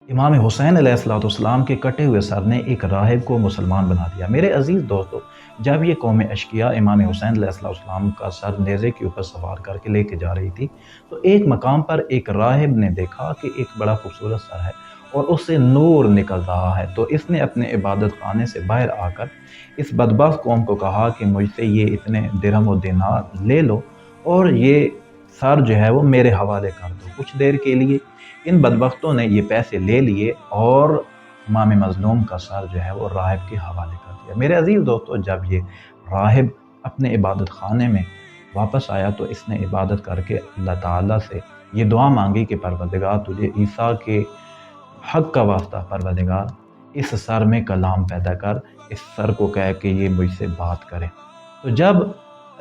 امام حسین علیہ السلام کے کٹے ہوئے سر نے ایک راہب کو مسلمان بنا دیا۔ میرے عزیز دوستو، جب یہ قوم اشقیاء امام حسین علیہ السلام کا سر نیزے کے اوپر سوار کر کے لے کے جا رہی تھی، تو ایک مقام پر ایک راہب نے دیکھا کہ ایک بڑا خوبصورت سر ہے اور اس سے نور نکل رہا ہے، تو اس نے اپنے عبادت خانے سے باہر آ کر اس بدبخت قوم کو کہا کہ مجھ سے یہ اتنے درہم و دینار لے لو اور یہ سر جو ہے وہ میرے حوالے کر دو۔ کچھ دیر کے لیے ان بدبختوں نے یہ پیسے لے لیے اور امام مظلوم کا سر جو ہے وہ راہب کے حوالے کر دیا۔ میرے عزیز دوستو، جب یہ راہب اپنے عبادت خانے میں واپس آیا تو اس نے عبادت کر کے اللہ تعالیٰ سے یہ دعا مانگی کہ پروردگار تجھے عیسیٰ کے حق کا واسطہ پروردگار اس سر میں کلام پیدا کر، اس سر کو کہہ کہ یہ مجھ سے بات کرے۔ تو جب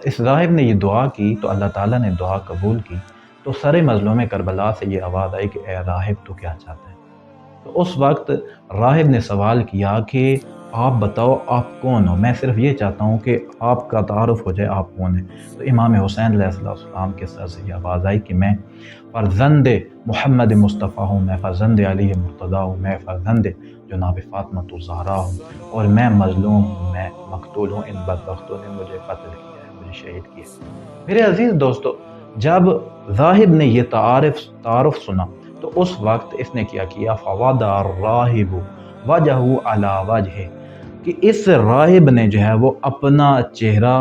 اس راہب نے یہ دعا کی تو اللہ تعالیٰ نے دعا قبول کی، تو سر مظلوم کربلا سے یہ آواز آئی کہ اے راہب تو کیا چاہتا ہے؟ تو اس وقت راہب نے سوال کیا کہ آپ بتاؤ آپ کون ہو، میں صرف یہ چاہتا ہوں کہ آپ کا تعارف ہو جائے، آپ کون ہیں؟ تو امام حسین علیہ السلام کے سر سے یہ آواز آئی کہ میں فرزند محمد مصطفیٰ ہوں، میں فرزند علی مرتضیٰ ہوں، میں فرزند جناب فاطمہ الزہرا ہوں، اور میں مظلوم ہوں، میں مقتول ہوں، ان بدبختوں نے مجھے قتل کیا ہے، مجھے شہید کیا۔ میرے عزیز دوستو، جب راہب نے یہ تعارف سنا تو اس وقت اس نے کیا فوادع الراہب وجہہ علی وجہ، کہ اس راہب نے جو ہے وہ اپنا چہرہ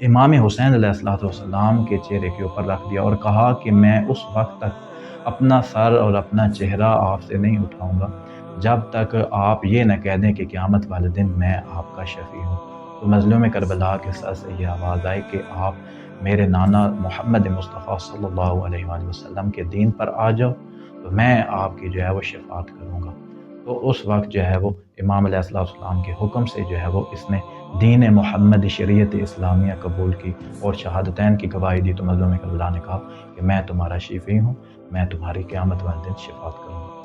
امام حسین علیہ السلام کے چہرے کے اوپر رکھ دیا اور کہا کہ میں اس وقت تک اپنا سر اور اپنا چہرہ آپ سے نہیں اٹھاؤں گا جب تک آپ یہ نہ کہہ دیں کہ قیامت والے دن میں آپ کا شفیع ہوں۔ تو مظلوم کربلا کے سر سے یہ آواز آئی کہ آپ میرے نانا محمد مصطفیٰ صلی اللہ علیہ وآلہ وسلم کے دین پر آ جاؤ تو میں آپ کی جو ہے وہ شفاعت کروں گا۔ تو اس وقت جو ہے وہ امام علیہ السلام کے حکم سے جو ہے وہ اس نے دین محمد شریعت اسلامیہ قبول کی اور شہادتین کی گواہی دی۔ تو مظلوم کربلا نے کہا کہ میں تمہارا شفیع ہوں، میں تمہاری قیامت والے دن شفاعت کروں گا۔